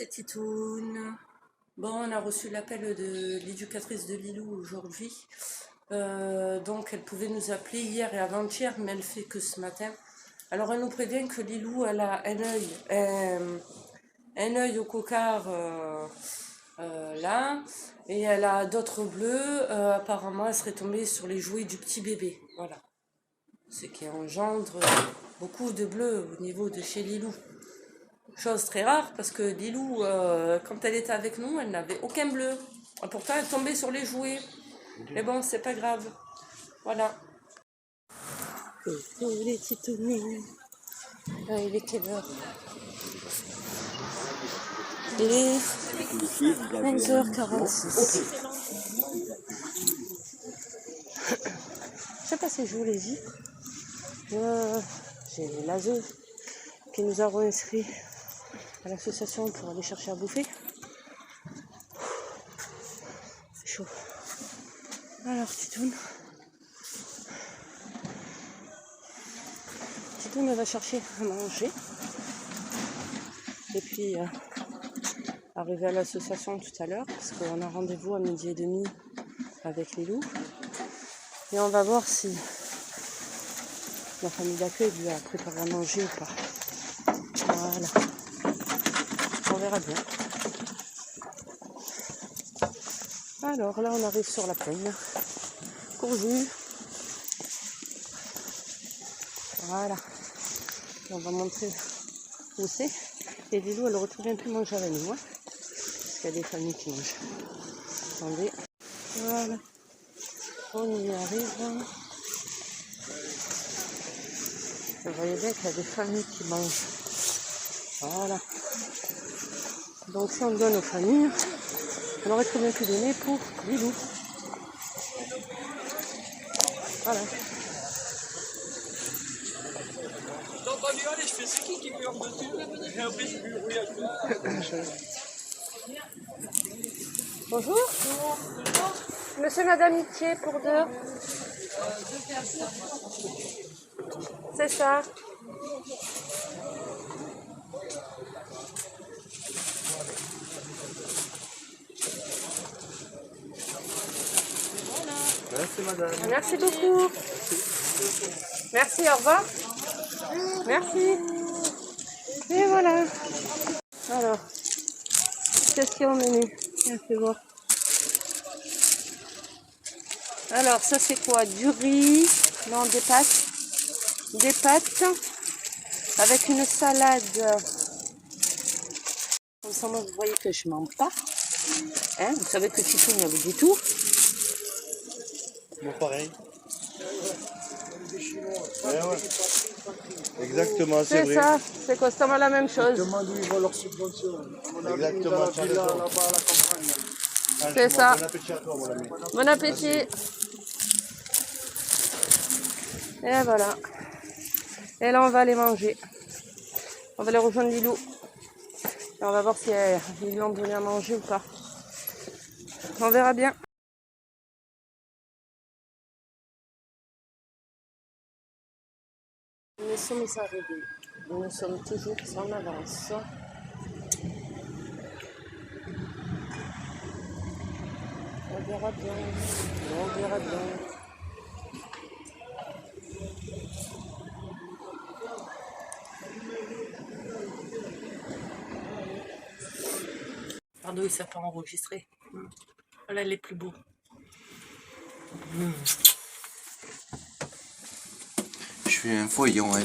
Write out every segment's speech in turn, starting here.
c'est Titoune. Bon, on a reçu l'appel de l'éducatrice de Lilou aujourd'hui. Donc, elle pouvait nous appeler hier et avant-hier, mais elle fait que ce matin. Alors, elle nous prévient que Lilou, elle a un œil au cocard là, et elle a d'autres bleus. Apparemment, elle serait tombée sur les jouets du petit bébé. Voilà. Ce qui engendre beaucoup de bleus au niveau de chez Lilou. Chose très rare parce que Lilou, quand elle était avec nous, elle n'avait aucun bleu. Pourtant, elle tombait sur les jouets. Mais bon, c'est pas grave. Voilà. Les titounous. Il est quelle heure? Il est 11h46. Je sais pas si je vous l'ai dit. J'ai l'ASE qui nous a réinscrits à l'association pour aller chercher à bouffer. C'est chaud. Alors, Titoune. Titoune va chercher à manger. Et puis, arriver à l'association tout à l'heure, parce qu'on a rendez-vous à 12h30 avec Lilou. Et on va voir si la famille d'accueil lui a préparé à manger ou pas. Voilà. On verra bien. Alors là, on arrive sur la plaine. Courvu. Voilà. Et on va montrer où c'est. Et Lilou, elle aurait très bien pu manger avec nous. Hein, parce qu'il y a des familles qui mangent. Attendez. Voilà. On y arrive. Vous voyez bien qu'il y a des familles qui mangent. Voilà. Donc si on donne aux familles, on aurait très bien pu donner pour Lilou. Voilà. Bonjour. Monsieur, madame Itier pour deux. C'est ça. Merci madame. Merci beaucoup. Merci, au revoir. Merci. Et voilà. Alors, qu'est-ce qu'il y a au menu? Merci voir. Alors, ça c'est quoi? Du riz, non, des pâtes. Des pâtes avec une salade. Comme ça, moi, vous voyez que je mens pas. Hein, vous savez que Titoune, elle vous dit tout. Bon, pareil. Ouais. Exactement, c'est vrai. C'est ça, c'est constamment la même chose. Demande où ils vont leur subvention. Exactement, tu as raison. Là-bas à la campagne. C'est ça. Bon appétit à toi, mon ami. Bon appétit. Et voilà. Et là, on va aller manger. On va aller rejoindre Lilou. Et on va voir si ils lui ont donné à manger ou pas. On verra bien. Nous sommes arrivés. Nous sommes toujours en avance. On verra bien. On verra bien. Pardon, il s'est pas enregistré. Voilà les plus beaux. Je suis un foillon. Ouais.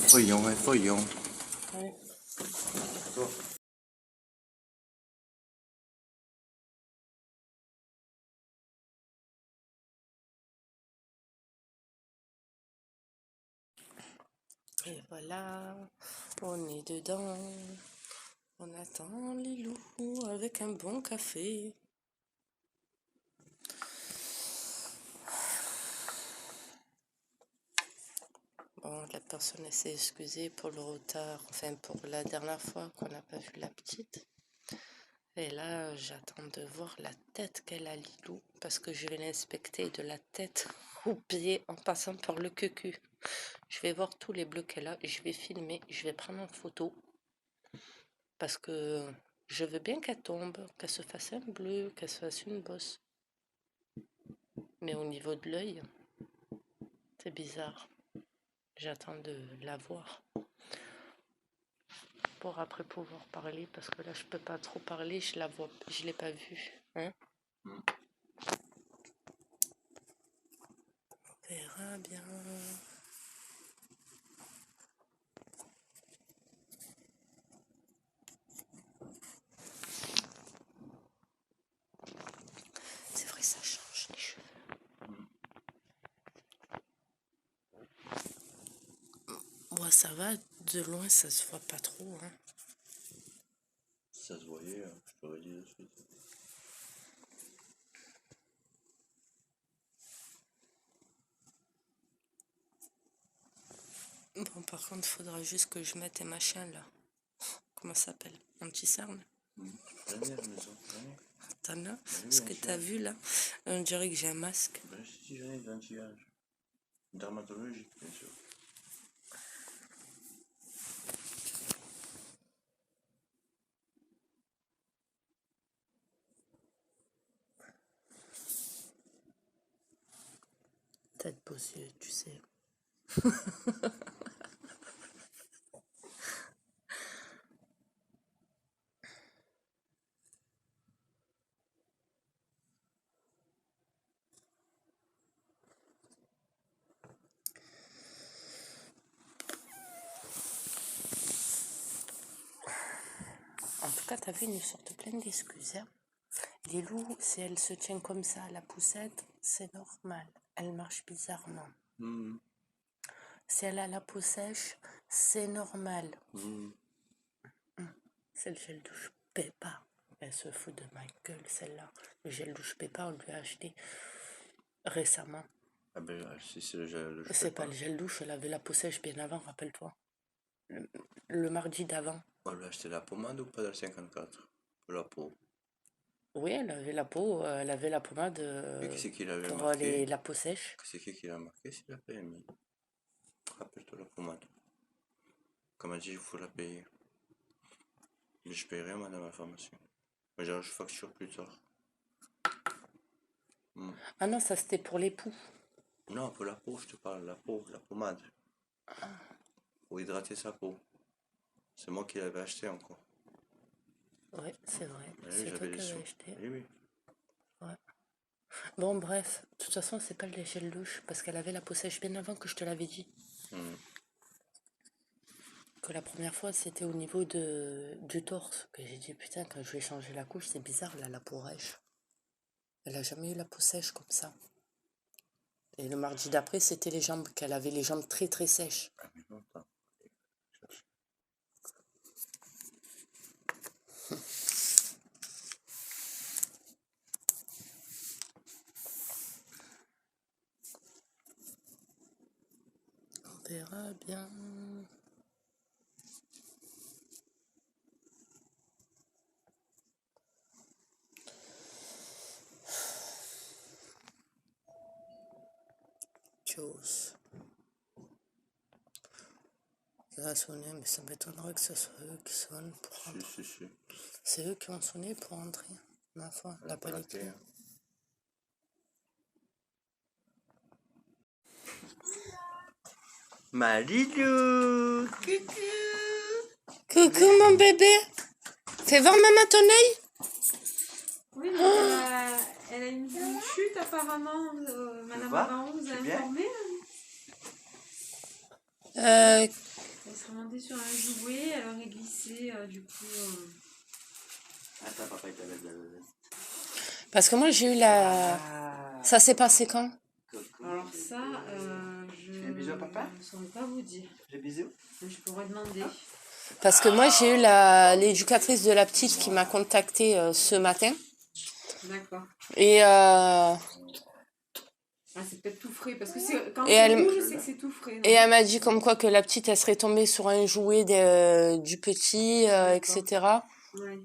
Et voilà, on est dedans. On attend Lilou avec un bon café. Bon, la personne s'est excusée pour le retard, enfin pour la dernière fois qu'on n'a pas vu la petite. Et là, j'attends de voir la tête qu'elle a, Lilou, parce que je vais l'inspecter de la tête aux pieds en passant par le cucu. Je vais voir tous les bleus qu'elle a, je vais filmer, je vais prendre une photo, parce que Je veux bien qu'elle tombe, qu'elle se fasse un bleu, qu'elle se fasse une bosse. Mais au niveau de l'œil, c'est bizarre. J'attends de la voir pour après pouvoir parler, parce que là je peux pas trop parler, je la vois, je l'ai pas vue. Hein? On verra bien. C'est vrai, ça change les cheveux. Moi, ça va, de loin, ça se voit pas trop. Hein. Ça se voyait, je t'aurais dit de suite. Bon, par contre, il faudra juste que je mette un machin là. Comment ça s'appelle? Anti-cerne? J'en ai à la maison, j'en ai. T'en as? Oui, Ce que bien t'as sûr. vu là? On dirait que j'ai un masque. Ben, si j'en ai de l'anti-âge. Dermatologique, bien sûr. T'as de beaux yeux, tu sais. En tout cas, t'as vu, ils nous sortent plein d'excuses. Hein. Les loups, si elle se tient comme ça à la poussette, c'est normal. Elle marche bizarrement. Si elle a la peau sèche, c'est normal. C'est le gel douche Peppa. Elle se fout de ma gueule, celle-là. Le gel douche Peppa, on lui a acheté récemment. Ah ben, si c'est le gel, je C'est sais pas le gel douche, elle avait la peau sèche bien avant, rappelle-toi. Le mardi d'avant. On lui a acheté la pommade ou pas dans le 54? Pour la peau. Oui, elle avait la peau, elle avait la pommade Et qui c'est qui l'avait pour marqué? la peau sèche. C'est qui l'a marqué? C'est la PMI. Rappelle-toi la pommade. Comme elle dit, il faut la payer. Mais je paierai madame la pharmacie. Mais genre, je facture plus tard. Ah non, ça c'était pour l'époux. Non, pour la peau, je te parle, la peau, la pommade. Pour hydrater sa peau. C'est moi qui l'avais acheté encore. Oui, c'est vrai. Oui, C'est toi j'avais qui les l'avais sous. acheté. Oui, oui. Ouais. Bon, bref, de toute façon, c'est pas le gel douche parce qu'elle avait la peau sèche bien avant que je te l'avais dit. Que la première fois, c'était au niveau du torse. Que j'ai dit, putain, quand je vais changer la couche, c'est bizarre, là, la peau rêche. Elle a jamais eu la peau sèche comme ça. Et le mardi d'après, c'était les jambes, qu'elle avait les jambes très très sèches. Ah, mais non, attends. On verra bien. Chose. Ça a sonné, mais ça m'étonnerait que ce soit eux qui sonnent pour rentrer. Si. C'est eux qui ont sonné pour entrer, ma foi. La panique. Marilou, coucou. Coucou mon bébé. Fais voir maman ton œil. Oui, mais elle a une chute apparemment. Madame Baron vous a informé. Elle s'est remontée sur un jouet, elle aurait glissé du coup. Attends, papa, il t'avait de la vedette. Parce que moi j'ai eu la... Ça s'est passé quand? Alors ça, je fais un bisou à papa? ne saurais pas vous dire. Les bisous? Mais je pourrais demander. Parce que moi j'ai eu l'éducatrice de la petite qui m'a contactée ce matin. D'accord. Et Ah, c'est peut-être tout frais. Parce que quand c'est rouge, c'est que c'est tout frais. Non? Et elle m'a dit comme quoi que la petite, elle serait tombée sur un jouet du petit, etc. Ouais.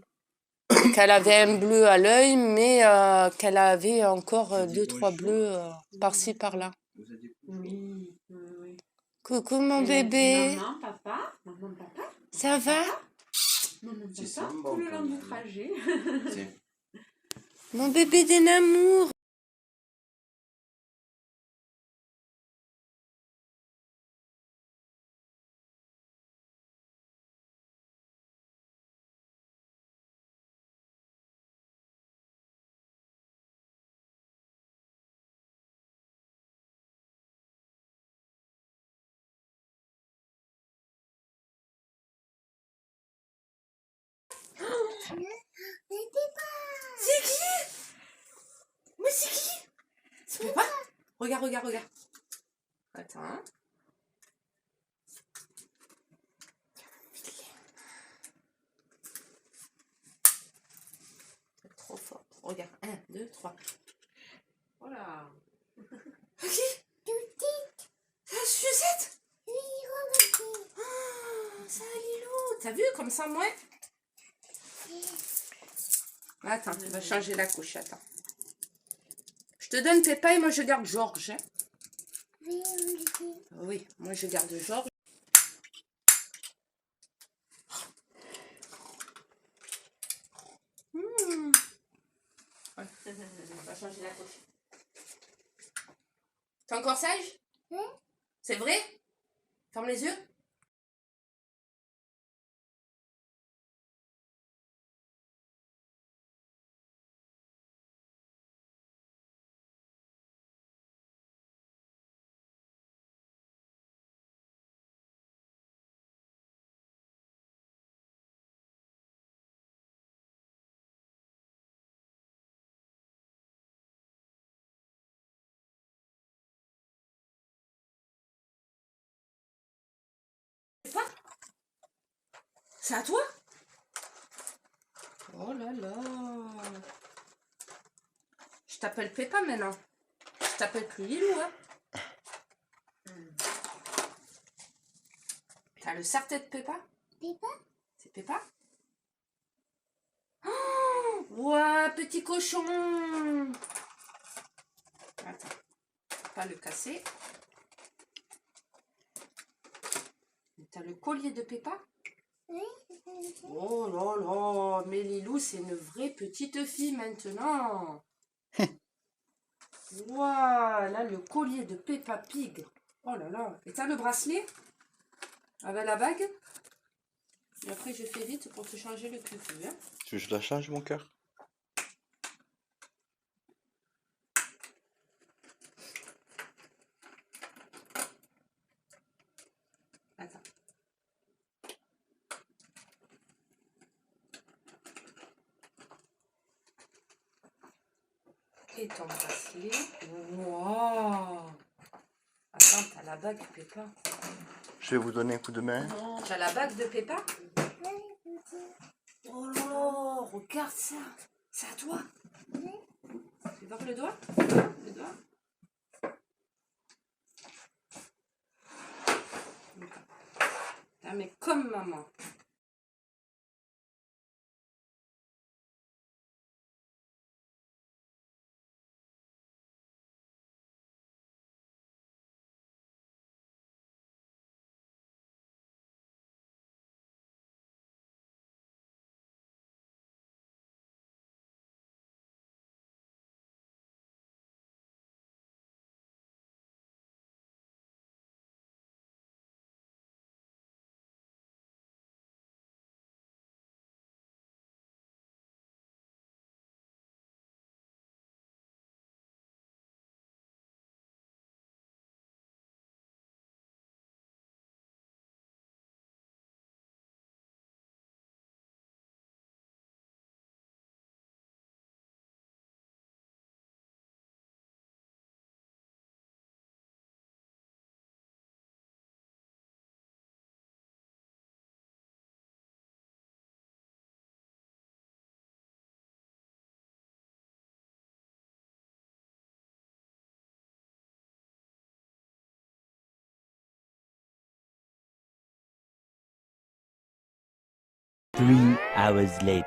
Qu'elle avait un bleu à l'œil, mais qu'elle avait encore 2-3 bleus par-ci, par-là. Oui. Coucou mon Elle a dit, bébé. maman, papa. Maman, papa. Ça va? Non, même Si, pas c'est ça, un tout bon le long du plan. trajet. Tiens. Mon bébé d'un amour. C'est qui? Mais c'est qui? C'est Peppa? Regarde, regarde, regarde. Attends. C'est trop fort. Regarde. 1, 2, 3. Voilà. C'est qui? C'est la Suzette? Ah, c'est un Lilou. T'as vu comme ça, moi? Attends, on va changer la couche. Attends. Je te donne Peppa et moi je garde Georges. Hein. Oui, moi je garde Georges. Ouais. On va changer la couche. T'es encore sage? Oui. C'est vrai? Ferme les yeux. Peppa? C'est à toi? Oh là là. Je t'appelle Peppa maintenant. Je t'appelle plus Lilou, hein. T'as le serre-tête Peppa? Peppa? C'est Peppa? Oh, ouais, petit cochon. Attends, faut pas le casser. T'as le collier de Peppa? Oui. Oh là là, mais Lilou, c'est une vraie petite fille maintenant. Voilà, le collier de Peppa Pig. Oh là là. Et t'as le bracelet avec la bague? Et après, je fais vite pour te changer le cucu. Hein. Tu veux que je la change, mon cœur? Attends. Et ton bracelet. Wow. Attends, t'as la bague Peppa. Je vais vous donner un coup de main. T'as la bague de Peppa? Oh là là, regarde ça. C'est à toi. Tu veux voir le doigt? Le doigt? Ah, mais comme maman. Three hours later.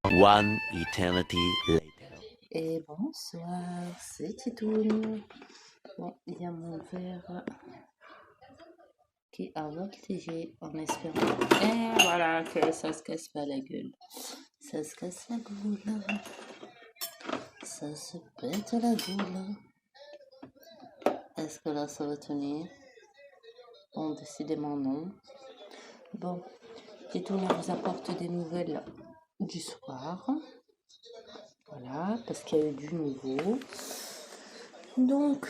One eternity later. Et bonsoir, c'est Titoune. Bon, il y a mon verre qui a voltigé en espérant. Et voilà, que ça se casse pas la gueule. Ça se casse la gueule. Ça se pète la gueule. Est-ce que là, ça va tenir? Bon, décidément non. Bon, Titouna vous apporte des nouvelles du soir. Voilà, parce qu'il y a eu du nouveau. Donc,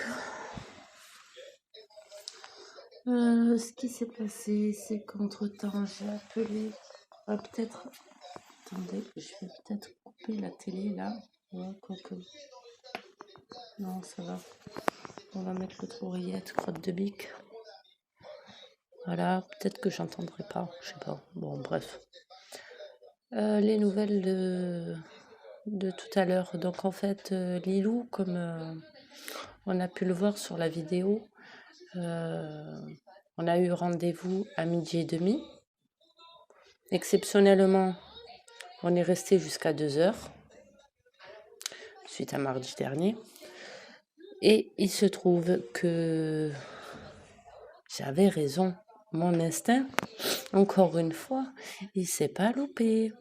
ce qui s'est passé, c'est qu'entre-temps, j'ai appelé... peut-être... Attendez, je vais peut-être couper la télé, là. Ouais, quoique... Non, ça va. On va mettre l'autre oreillette, crotte de bique. Voilà, peut-être que j'entendrai pas, je sais pas. Bon, bref. Les nouvelles de tout à l'heure. Donc, en fait, Lilou, comme on a pu le voir sur la vidéo, on a eu rendez-vous à 12h30. Exceptionnellement, on est resté jusqu'à 2h, suite à mardi dernier. Et il se trouve que j'avais raison. Mon instinct, encore une fois, il s'est pas loupé.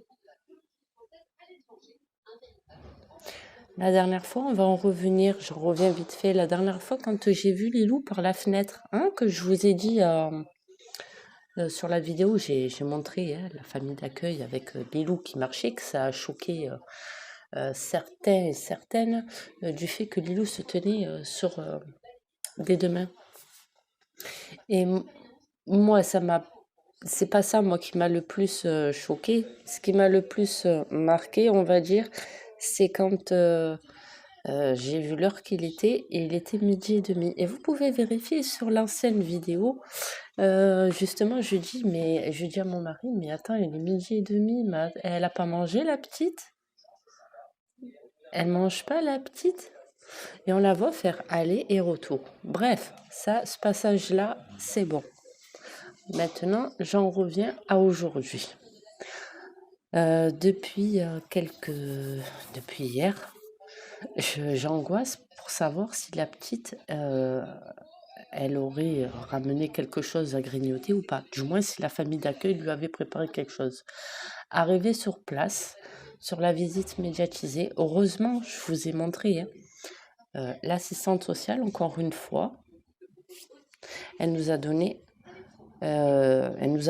La dernière fois, on va en revenir, je reviens vite fait. La dernière fois, quand j'ai vu Lilou par la fenêtre, que je vous ai dit sur la vidéo, j'ai montré la famille d'accueil avec Lilou qui marchait, que ça a choqué certains et certaines du fait que Lilou se tenait sur des deux mains. Et moi, c'est pas ça moi qui m'a le plus choqué. Ce qui m'a le plus marqué, on va dire, c'est quand j'ai vu l'heure qu'il était et il était 12h30. Et vous pouvez vérifier sur l'ancienne vidéo. Justement, je dis à mon mari, mais attends, il est 12h30, mais elle a pas mangé la petite? Elle mange pas la petite? Et on la voit faire aller et retour. Bref, ce passage-là, c'est bon. Maintenant, j'en reviens à aujourd'hui. Depuis hier, j'angoisse pour savoir si la petite, elle aurait ramené quelque chose à grignoter ou pas. Du moins, si la famille d'accueil lui avait préparé quelque chose. Arrivé sur place, sur la visite médiatisée, heureusement, je vous ai montré, l'assistante sociale, encore une fois, elle nous a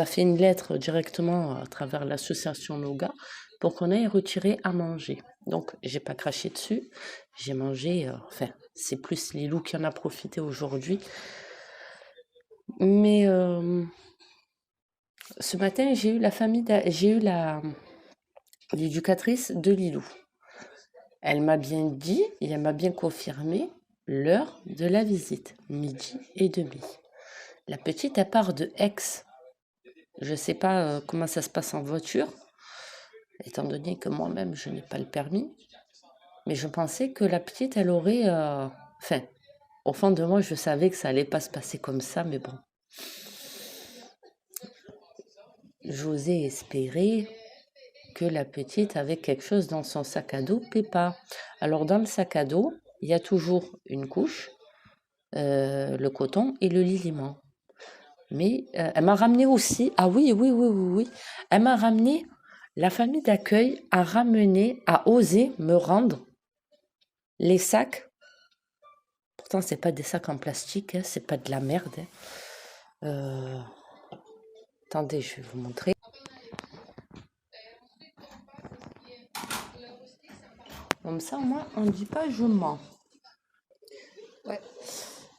fait une lettre directement à travers l'association Noga pour qu'on aille retirer à manger. Donc, j'ai pas craché dessus, j'ai mangé, c'est plus Lilou qui en a profité aujourd'hui. Mais ce matin, j'ai eu l'éducatrice de Lilou. Elle m'a bien dit et elle m'a bien confirmé l'heure de la visite, 12h30. La petite, elle part de Aix. Je ne sais pas comment ça se passe en voiture, étant donné que moi-même, je n'ai pas le permis. Mais je pensais que la petite, elle aurait... au fond de moi, je savais que ça allait pas se passer comme ça, mais bon. J'osais espérer que la petite avait quelque chose dans son sac à dos, Peppa. Alors, dans le sac à dos, il y a toujours une couche, le coton et le liliment. Mais elle m'a ramené aussi, oui. Elle m'a ramené, la famille d'accueil a osé me rendre les sacs. Pourtant, c'est pas des sacs en plastique, c'est pas de la merde. Attendez, je vais vous montrer. Comme ça, moi, on ne dit pas je mens. Ouais.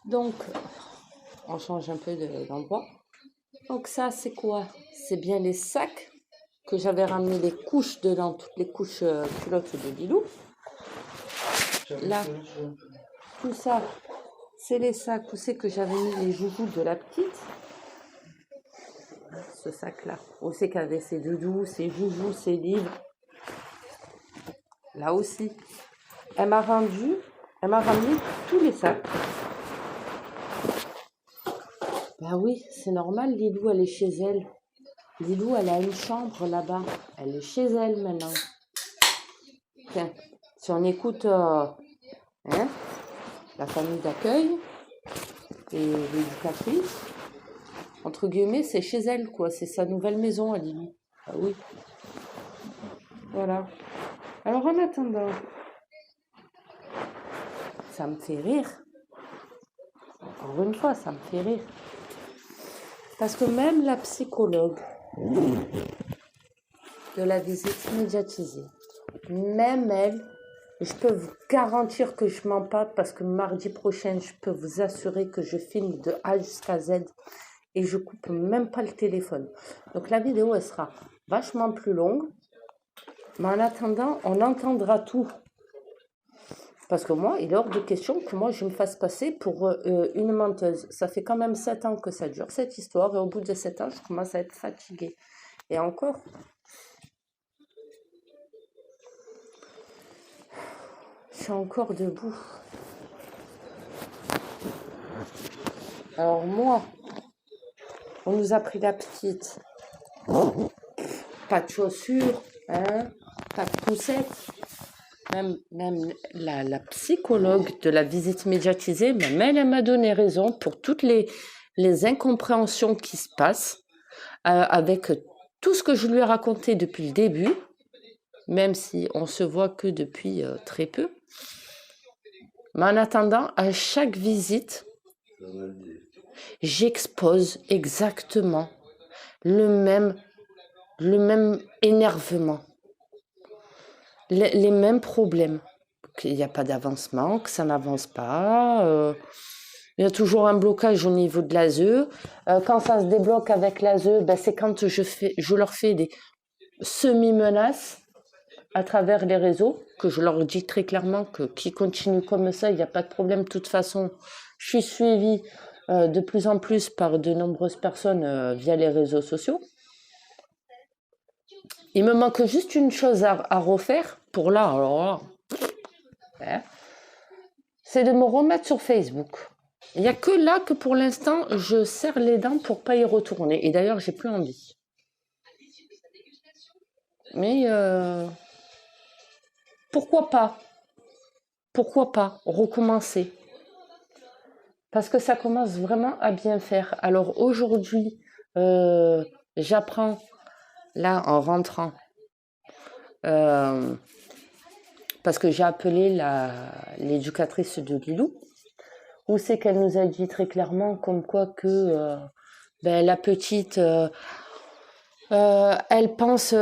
Donc, on change un peu d'endroit. Donc ça, c'est quoi? C'est bien les sacs que j'avais ramené les couches dedans, toutes les couches culottes de Lilou. Là, tout ça, c'est les sacs où c'est que j'avais mis les joujoux de la petite. Ce sac-là, où c'est qu'il y avait ses doudous, ses joujoux, ses livres. Là aussi, elle m'a ramené tous les sacs. Ben oui, c'est normal, Lilou, elle est chez elle. Lilou, elle a une chambre là-bas. Elle est chez elle maintenant. Tiens, si on écoute la famille d'accueil et l'éducatrice, Entre guillemets, c'est chez elle, quoi. C'est sa nouvelle maison, à Lily. Ah oui. Voilà. Alors, en attendant, ça me fait rire. Encore une fois, ça me fait rire. Parce que même la psychologue de la visite médiatisée, même elle, je peux vous garantir que je mens pas parce que mardi prochain, je peux vous assurer que je filme de A jusqu'à Z et je coupe même pas le téléphone. Donc la vidéo, elle sera vachement plus longue. Mais en attendant, on entendra tout. Parce que moi, il est hors de question que moi, je me fasse passer pour une menteuse. Ça fait quand même 7 ans que ça dure, cette histoire. Et au bout de 7 ans, je commence à être fatiguée. Et encore, je suis encore debout. Alors moi, on nous a pris la petite. Pas de chaussures, hein, pas de poussettes. Même la psychologue de la visite médiatisée, même elle m'a donné raison pour toutes les incompréhensions qui se passent avec tout ce que je lui ai raconté depuis le début, même si on se voit que depuis très peu. Mais en attendant, à chaque visite, j'expose exactement le même énervement. Les mêmes problèmes, qu'il n'y a pas d'avancement, que ça n'avance pas, il y a toujours un blocage au niveau de l'ASE. Quand ça se débloque avec l'ASE, ben c'est quand je leur fais des semi-menaces à travers les réseaux, que je leur dis très clairement que qui continue comme ça, il n'y a pas de problème. De toute façon, je suis suivie de plus en plus par de nombreuses personnes via les réseaux sociaux. Il me manque juste une chose à refaire pour là, alors là, c'est de me remettre sur Facebook. Il n'y a que là que pour l'instant, je serre les dents pour pas y retourner. Et d'ailleurs, j'ai plus envie. Mais pourquoi pas recommencer? Parce que ça commence vraiment à bien faire. Alors aujourd'hui, j'apprends là en rentrant, parce que j'ai appelé l'éducatrice de Lilou, où c'est qu'elle nous a dit très clairement comme quoi que la petite, elle pense,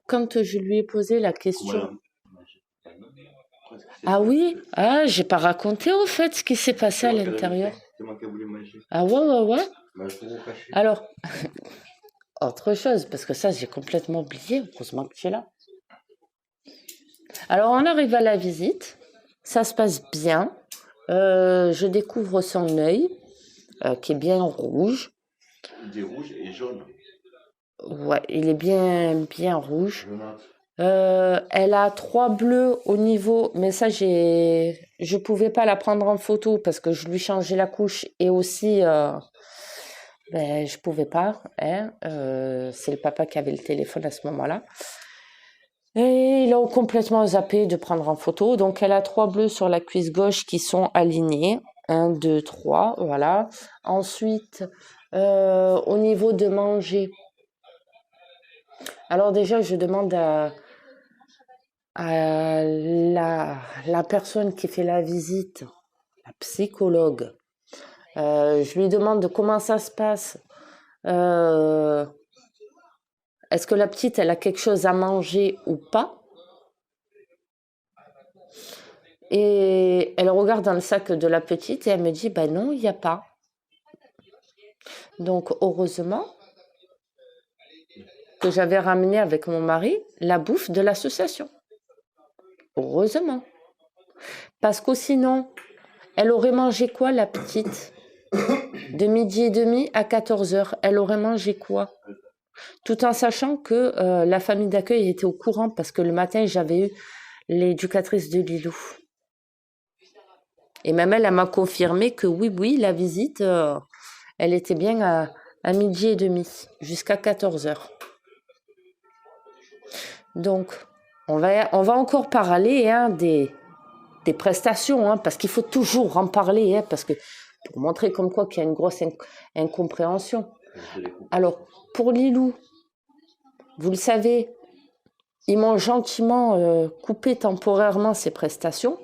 quand je lui ai posé la question. Ah oui, j'ai pas raconté au fait ce qui s'est passé à l'intérieur. Ah ouais. Alors, autre chose, parce que ça j'ai complètement oublié, heureusement que tu es là. Alors on arrive à la visite, ça se passe bien, je découvre son œil qui est bien rouge. Il est rouge et jaune. Ouais, il est bien rouge. Elle a 3 bleus au niveau, mais ça je pouvais pas la prendre en photo parce que je lui changeais la couche et aussi je pouvais pas, hein. C'est le papa qui avait le téléphone à ce moment-là. Et il a complètement zappé de prendre en photo. Donc elle a 3 bleus sur la cuisse gauche qui sont alignés. 1, 2, 3, voilà. Ensuite, au niveau de manger. Alors déjà, je demande à la personne qui fait la visite, la psychologue, je lui demande comment ça se passe. Est-ce que la petite, elle a quelque chose à manger ou pas? Et elle regarde dans le sac de la petite et elle me dit, non, il n'y a pas. Donc, heureusement que j'avais ramené avec mon mari la bouffe de l'association. Heureusement. Parce que sinon, elle aurait mangé quoi, la petite? De 12h30 à 14h, elle aurait mangé quoi? Tout en sachant que la famille d'accueil était au courant parce que le matin, j'avais eu l'éducatrice de Lilou. Et même elle m'a confirmé que oui, la visite, elle était bien à 12h30 jusqu'à 14h. Donc, on va encore parler des prestations, parce qu'il faut toujours en parler, parce que pour montrer comme quoi qu'il y a une grosse incompréhension. Alors, pour Lilou, vous le savez, ils m'ont gentiment coupé temporairement ses prestations.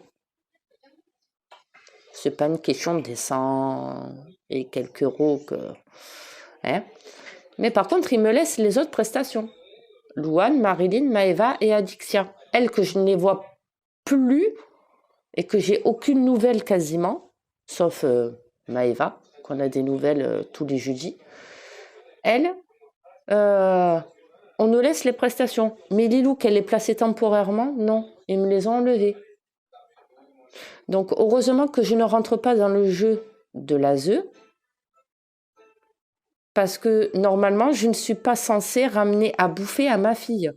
C'est pas une question de des 100 et quelques euros que... Hein. Mais par contre, ils me laissent les autres prestations. Louane, Marilyn, Maëva et Adixia. Elles que je ne les vois plus et que j'ai aucune nouvelle quasiment, sauf Maëva, qu'on a des nouvelles tous les jeudis. Elles, on nous laisse les prestations. Mais Lilou, qu'elle est placée temporairement, non, ils me les ont enlevées. Donc, heureusement que je ne rentre pas dans le jeu de l'ASE, parce que normalement, je ne suis pas censée ramener à bouffer à ma fille.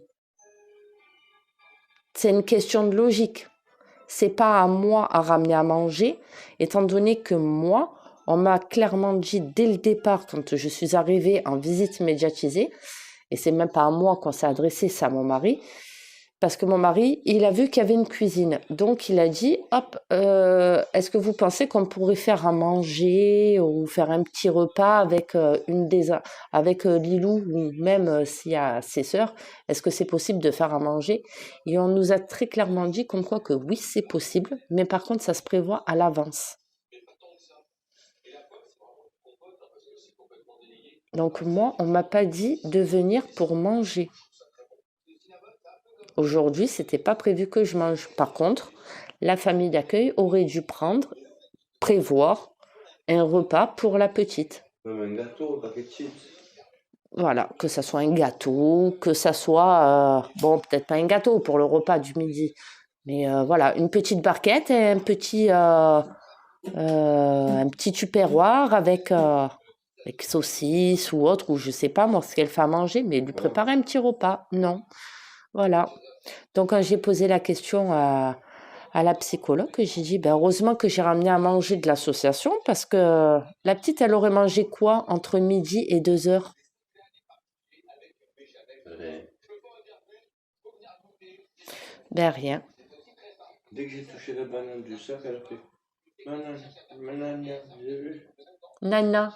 C'est une question de logique. C'est pas à moi à ramener à manger, étant donné que moi, on m'a clairement dit dès le départ, quand je suis arrivée en visite médiatisée, et c'est même pas à moi qu'on s'est adressé, c'est à mon mari, parce que mon mari, il a vu qu'il y avait une cuisine. Donc, il a dit, hop, est-ce que vous pensez qu'on pourrait faire à manger ou faire un petit repas avec avec Lilou ou même s'il y a ses sœurs, est-ce que c'est possible de faire à manger? Et on nous a très clairement dit comme quoi que oui, c'est possible, mais par contre, ça se prévoit à l'avance. Donc, moi, on m'a pas dit de venir pour manger. Aujourd'hui, c'était pas prévu que je mange. Par contre, la famille d'accueil aurait dû prévoir un repas pour la petite. Même un gâteau, un paquet de chips. Voilà, que ça soit un gâteau, que ça soit, bon, peut-être pas un gâteau pour le repas du midi, mais voilà, une petite barquette et un petit tupperware avec saucisses ou autre, ou je sais pas moi ce qu'elle fait à manger, mais lui préparer un petit repas, non. Voilà. Donc, quand j'ai posé la question à la psychologue, j'ai dit, ben, heureusement que j'ai ramené à manger de l'association, parce que la petite, elle aurait mangé quoi entre midi et 2h? Ben, rien. Dès que j'ai touché la banane du sac, elle a fait banane, j'ai vu. Nana.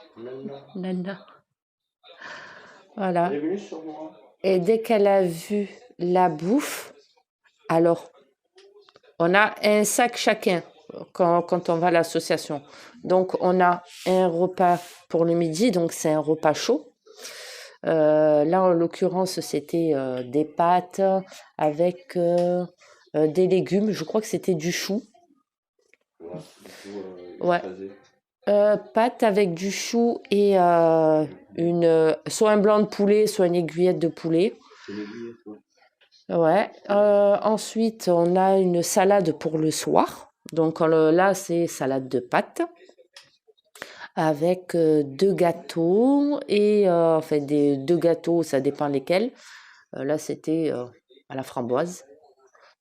Voilà. Elle est venue sur moi. Et dès qu'elle a vu la bouffe, alors, on a un sac chacun quand on va à l'association. Donc, on a un repas pour le midi, donc c'est un repas chaud. Là, en l'occurrence, c'était des pâtes avec des légumes. Je crois que c'était du chou. Ouais. Pâtes avec du chou et soit un blanc de poulet, soit une aiguillette de poulet. Ouais. Ensuite, on a une salade pour le soir. Donc là, c'est salade de pâtes avec 2 gâteaux et enfin deux gâteaux, ça dépend lesquels. Là, c'était à la framboise.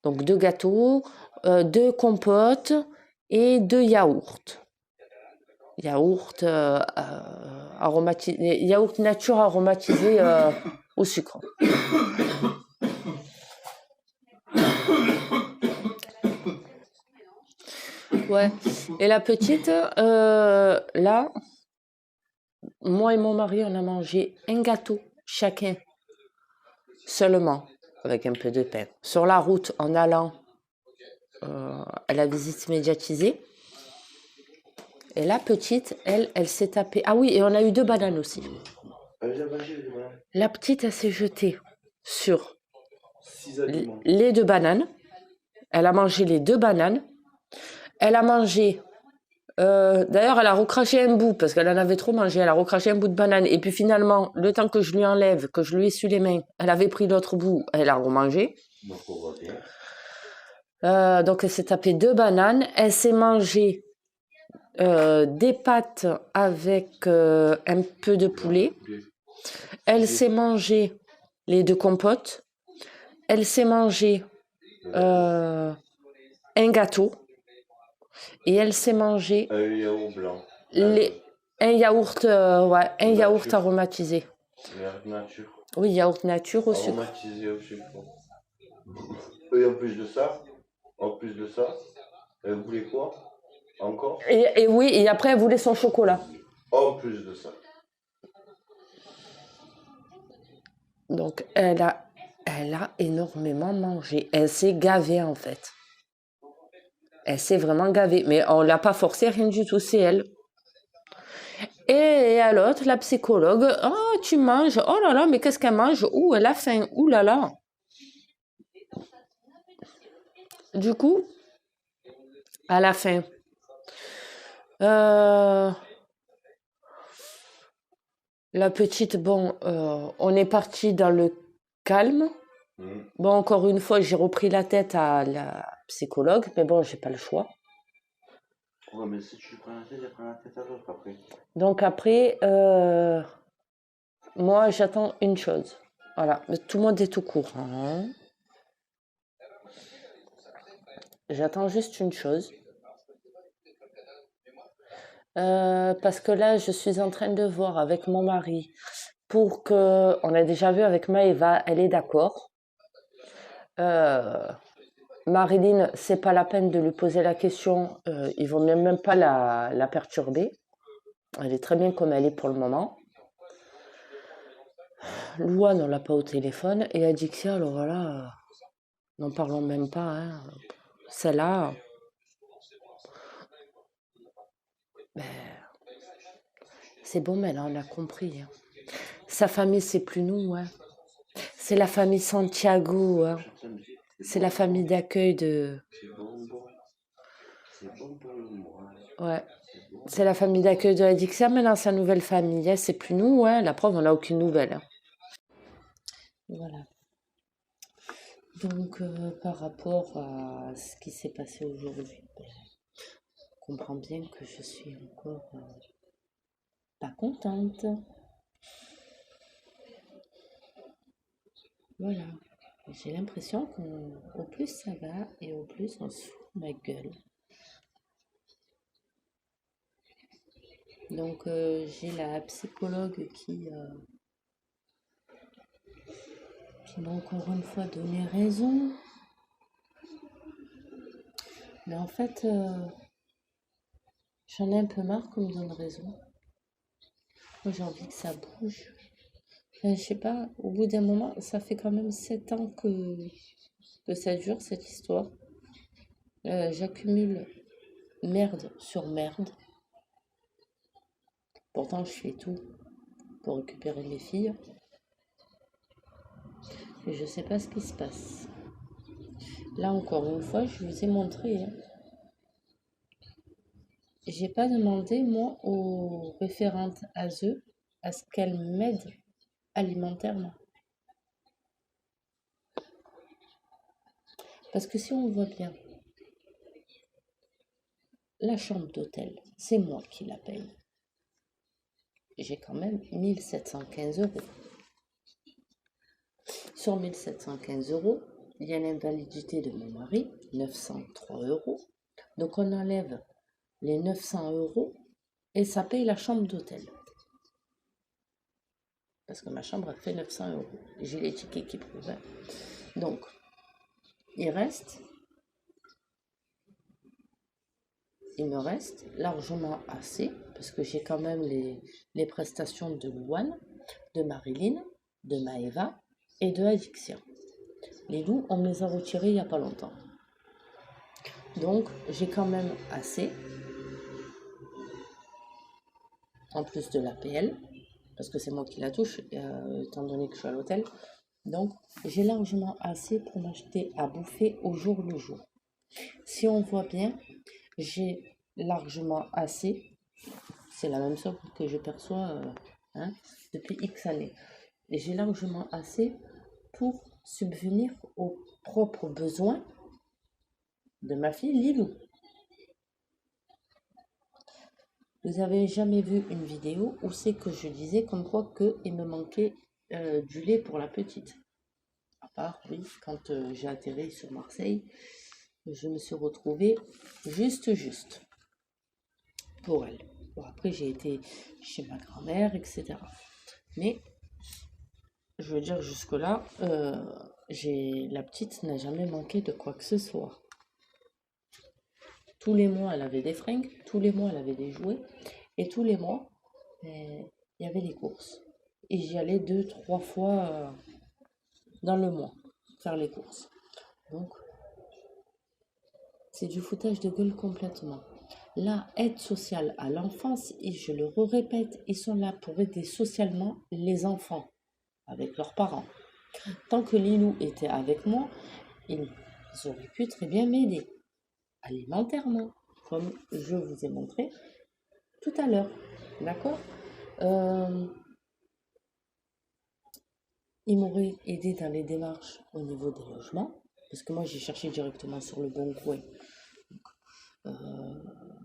Donc 2 gâteaux, 2 compotes et 2 yaourts. Yaourt yaourt nature aromatisé au sucre. Ouais. Et la petite, là, moi et mon mari, on a mangé un gâteau chacun, seulement, avec un peu de pain. Sur la route, en allant à la visite médiatisée. Et la petite, elle s'est tapée. Ah oui, et on a eu 2 bananes aussi. La petite, elle s'est jetée sur les 2 bananes. Elle a mangé les 2 bananes. Elle a mangé... d'ailleurs, elle a recraché un bout, parce qu'elle en avait trop mangé. Elle a recraché un bout de banane. Et puis finalement, le temps que je lui enlève, que je lui essuie les mains, elle avait pris l'autre bout, elle a remangé. Donc, elle s'est tapée 2 bananes. Elle s'est mangé... des pâtes avec un peu de poulet. Elle s'est mangé les 2 compotes. Elle s'est mangé un gâteau. Et elle s'est mangé un yaourt blanc. un yaourt aromatisé. Yaourt nature. Oui, yaourt nature au sucre. Aromatisé au sucre. Et en plus de ça, elle voulait quoi? Encore? Et oui, et après, elle voulait son chocolat. En plus de ça. Donc, elle a énormément mangé. Elle s'est gavée, en fait. Elle s'est vraiment gavée. Mais on l'a pas forcée, rien du tout, c'est elle. Et à l'autre, la psychologue, oh, tu manges, oh là là, mais qu'est-ce qu'elle mange? Ouh, elle a faim, ouh là là. Du coup, à la fin, la petite, bon, on est parti dans le calme. Bon, encore une fois, j'ai repris la tête à la psychologue, mais bon, j'ai pas le choix. Ouais, mais si tu prends la tête, elle prend la tête à l'autre après. Donc après, moi, j'attends une chose. Voilà, tout le monde est au courant. J'attends juste une chose. Parce que là, je suis en train de voir avec mon mari pour que, on a déjà vu avec Maëva, elle est d'accord. Marilyn, c'est pas la peine de lui poser la question, il vaut même pas la perturber. Elle est très bien comme elle est pour le moment. Louane, on l'a pas au téléphone. Et Adixia, alors voilà, n'en parlons même pas. Hein. Celle-là, ben, c'est bon, mais là, on a compris. Hein. Sa famille, c'est plus nous. Hein. C'est la famille Santiago. Hein. C'est la famille d'accueil de... Ouais. C'est la famille d'accueil de Adixia, mais dans sa nouvelle famille. Hein. C'est plus nous. Hein. La preuve, on n'a aucune nouvelle. Hein. Voilà. Donc, par rapport à ce qui s'est passé aujourd'hui, je comprends bien que je suis encore pas contente. Voilà. J'ai l'impression qu'au plus ça va et au plus on se fout de ma gueule. Donc, j'ai la psychologue qui m'a encore une fois donné raison. Mais en fait, j'en ai un peu marre qu'on me donne raison. Moi, j'ai envie que ça bouge. Je sais pas, au bout d'un moment, ça fait quand même 7 ans que ça dure, cette histoire. J'accumule merde sur merde. Pourtant, je fais tout pour récupérer mes filles. Et je sais pas ce qui se passe. Là, encore une fois, je vous ai montré. Hein. J'ai pas demandé, moi, aux référentes ASE à ce qu'elles m'aident alimentairement. Parce que si on voit bien, la chambre d'hôtel, c'est moi qui la paye. J'ai quand même 1715 €. Sur 1715 €, il y a l'invalidité de mon mari, 903 €. Donc on enlève les 900 € et ça paye la chambre d'hôtel. Parce que ma chambre a fait 900 €. J'ai les tickets qui prouvent. Hein. Donc, il me reste largement assez, parce que j'ai quand même les prestations de Louane, de Marilyn, de Maëva et de Adixia. Les loups, on me les a retirés il n'y a pas longtemps. Donc, j'ai quand même assez, en plus de l'APL, parce que c'est moi qui la touche, étant donné que je suis à l'hôtel. Donc, j'ai largement assez pour m'acheter à bouffer au jour le jour. Si on voit bien, j'ai largement assez, c'est la même somme que je perçois depuis X années. Et j'ai largement assez pour subvenir aux propres besoins de ma fille Lilou. Vous avez jamais vu une vidéo où c'est que je disais comme quoi qu'il me manquait du lait pour la petite. À part, oui, quand j'ai atterri sur Marseille, je me suis retrouvée juste pour elle. Bon, après, j'ai été chez ma grand-mère, etc. Mais, je veux dire, jusque-là, la petite n'a jamais manqué de quoi que ce soit. Tous les mois, elle avait des fringues, tous les mois, elle avait des jouets, et tous les mois, il y avait les courses. Et j'y allais 2, 3 fois dans le mois faire les courses. Donc, c'est du foutage de gueule complètement. La aide sociale à l'enfance, et je le répète, ils sont là pour aider socialement les enfants avec leurs parents. Tant que Lilou était avec moi, ils auraient pu très bien m'aider alimentairement, comme je vous ai montré tout à l'heure. D'accord? Ils m'auraient aidé dans les démarches au niveau des logements, parce que moi j'ai cherché directement sur le Bon Coin.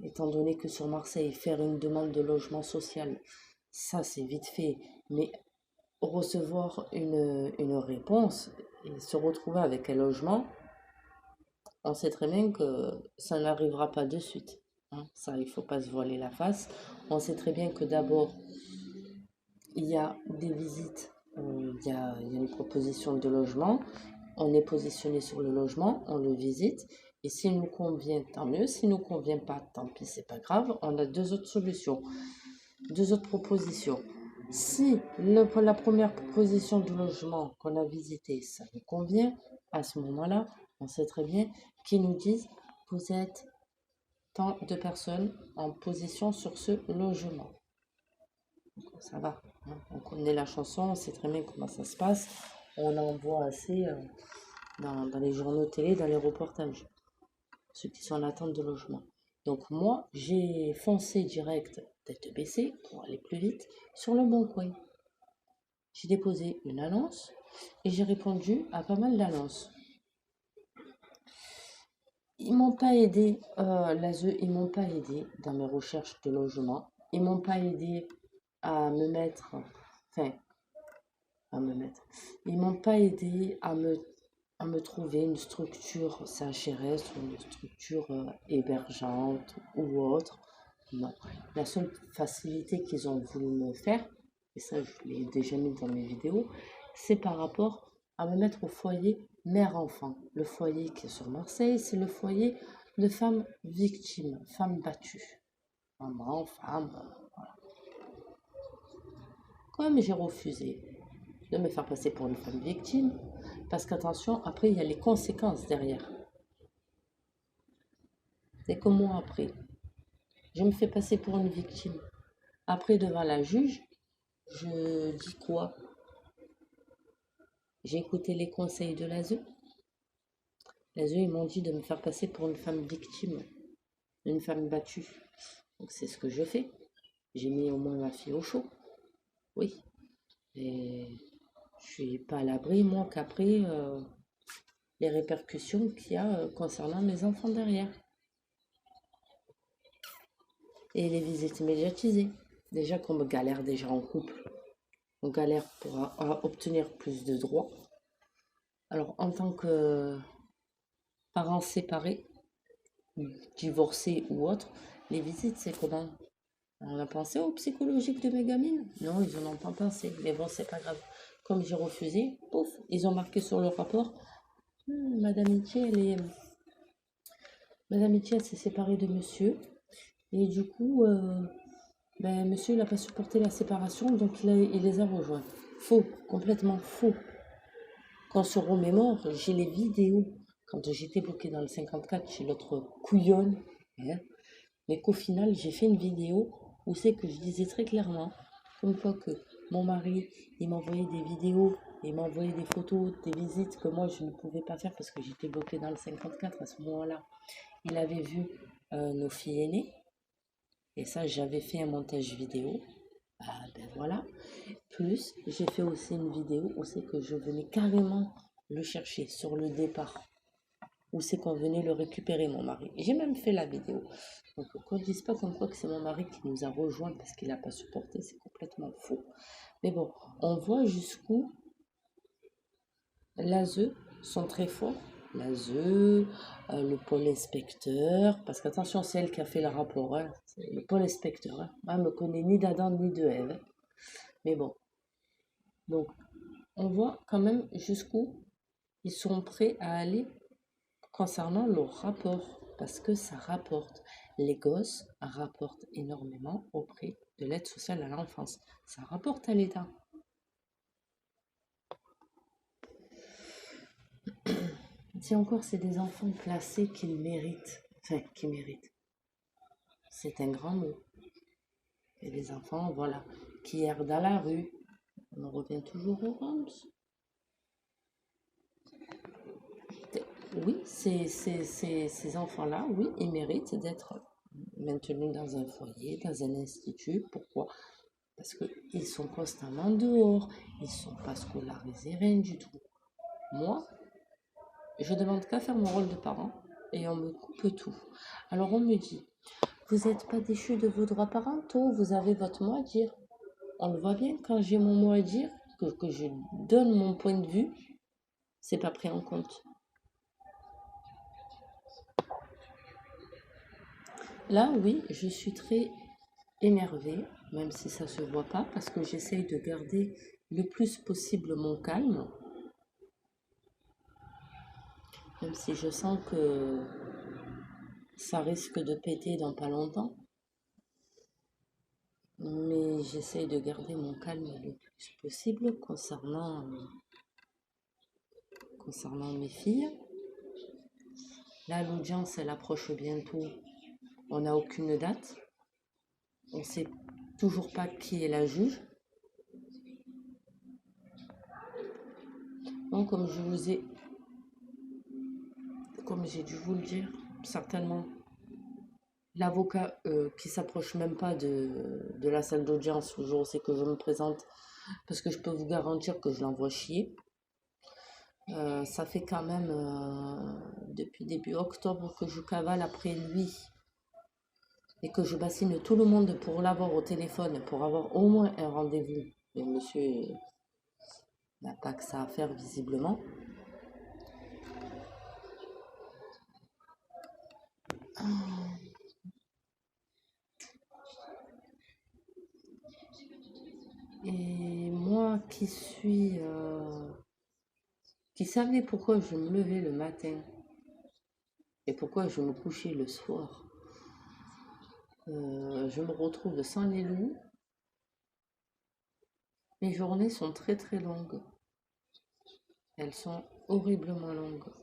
Étant donné que sur Marseille, faire une demande de logement social, ça c'est vite fait, mais recevoir une réponse et se retrouver avec un logement, on sait très bien que ça n'arrivera pas de suite. Hein. Ça, il ne faut pas se voiler la face. On sait très bien que d'abord, il y a des visites, il y a une proposition de logement, on est positionné sur le logement, on le visite, et s'il nous convient, tant mieux. S'il ne nous convient pas, tant pis, c'est pas grave. On a 2 autres solutions, 2 autres propositions. Si la première proposition de logement qu'on a visité, ça nous convient, à ce moment-là, on sait très bien qu'ils nous disent « Vous êtes tant de personnes en position sur ce logement ». Ça va, hein. On connaît la chanson, on sait très bien comment ça se passe. On en voit assez dans les journaux télé, dans les reportages, ceux qui sont en attente de logement. Donc moi, j'ai foncé direct, tête baissée, pour aller plus vite, sur le Bon Coin. J'ai déposé une annonce et j'ai répondu à pas mal d'annonces. Ils m'ont pas aidé, l'ASE, ils m'ont pas aidé dans mes recherches de logement. Ils m'ont pas aidé à me mettre, ils m'ont pas aidé à me trouver une structure CHRS ou une structure hébergeante ou autre. Non. La seule facilité qu'ils ont voulu me faire, et ça je l'ai déjà mis dans mes vidéos, c'est par rapport à me mettre au foyer mère-enfant. Le foyer qui est sur Marseille, c'est le foyer de femmes victimes, femmes battues. Maman, femme, voilà. Comme j'ai refusé de me faire passer pour une femme victime, parce qu'attention, après, il y a les conséquences derrière. C'est que moi, après, je me fais passer pour une victime. Après, devant la juge, je dis quoi? J'ai écouté les conseils de l'ASE. L'ASE, ils m'ont dit de me faire passer pour une femme victime, une femme battue. Donc, c'est ce que je fais. J'ai mis au moins ma fille au chaud. Oui. Et je suis pas à l'abri, moi, qu'après, les répercussions qu'il y a concernant mes enfants derrière. Et les visites médiatisées. Déjà qu'on me galère déjà en couple. On galère pour obtenir plus de droits. Alors, en tant que parents séparés, divorcés ou autres, les visites, c'est comment? On a pensé au psychologique de mes gamines? Non, ils n'en ont pas pensé. Mais bon, c'est pas grave. Comme j'ai refusé, pouf, ils ont marqué sur le rapport. Madame Itier, elle s'est séparée de monsieur. Et du coup, monsieur, il n'a pas supporté la séparation, donc il les a rejoints. Faux, complètement faux. Quand ce remémore, j'ai les vidéos. Quand j'étais bloquée dans le 54 chez l'autre couillonne, hein, mais qu'au final, j'ai fait une vidéo où c'est que je disais très clairement, comme quoi que mon mari, il m'envoyait des vidéos, il m'envoyait des photos, des visites que moi, je ne pouvais pas faire parce que j'étais bloquée dans le 54 à ce moment-là. Il avait vu nos filles aînées. Et ça, j'avais fait un montage vidéo. Ah ben voilà. Plus, j'ai fait aussi une vidéo où c'est que je venais carrément le chercher sur le départ. Où c'est qu'on venait le récupérer, mon mari. J'ai même fait la vidéo. Donc, qu'on ne dise pas comme quoi que c'est mon mari qui nous a rejoints parce qu'il n'a pas supporté, c'est complètement faux. Mais bon, on voit jusqu'où l'ASE sont très forts. L'ASE, le pôle inspecteur, parce qu'attention, c'est elle qui a fait le rapport, hein, c'est le pôle inspecteur. Hein. Moi, elle me connaît ni d'Adam ni de Ève. Hein. Mais bon. Donc, on voit quand même jusqu'où ils sont prêts à aller concernant leur rapport. parce que ça rapporte. Les gosses rapportent énormément auprès de l'aide sociale à l'enfance. Ça rapporte à l'État. Si encore c'est des enfants placés qui le méritent, enfin qui méritent, c'est un grand mot. Et des enfants, voilà, qui errent dans la rue. On revient toujours au Roms. Oui, ces enfants-là, oui, ils méritent d'être maintenus dans un foyer, dans un institut. Pourquoi? Parce qu'ils sont constamment dehors, ils ne sont pas scolarisés, rien du tout. Moi, je demande qu'à faire mon rôle de parent et on me coupe tout. Alors on me dit, vous n'êtes pas déchus de vos droits parentaux, vous avez votre mot à dire. On le voit bien, quand j'ai mon mot à dire, que je donne mon point de vue, c'est pas pris en compte. Là, oui, je suis très énervée, même si ça se voit pas, parce que j'essaye de garder le plus possible mon calme, même si je sens que ça risque de péter dans pas longtemps. Mais j'essaye de garder mon calme le plus possible concernant mes filles. Là, l'audience, elle approche bientôt. On n'a aucune date. On ne sait toujours pas qui est la juge. Donc, comme j'ai dû vous le dire, certainement, l'avocat qui s'approche même pas de la salle d'audience le jour où c'est que je me présente, parce que je peux vous garantir que je l'envoie chier. Ça fait quand même depuis début octobre que je cavale après lui et que je bassine tout le monde pour l'avoir au téléphone, pour avoir au moins un rendez-vous. Et monsieur n'a pas que ça à faire visiblement. Et moi qui savais pourquoi je me levais le matin et pourquoi je me couchais le soir, je me retrouve sans les loups. Mes journées sont très très longues. Elles sont horriblement longues.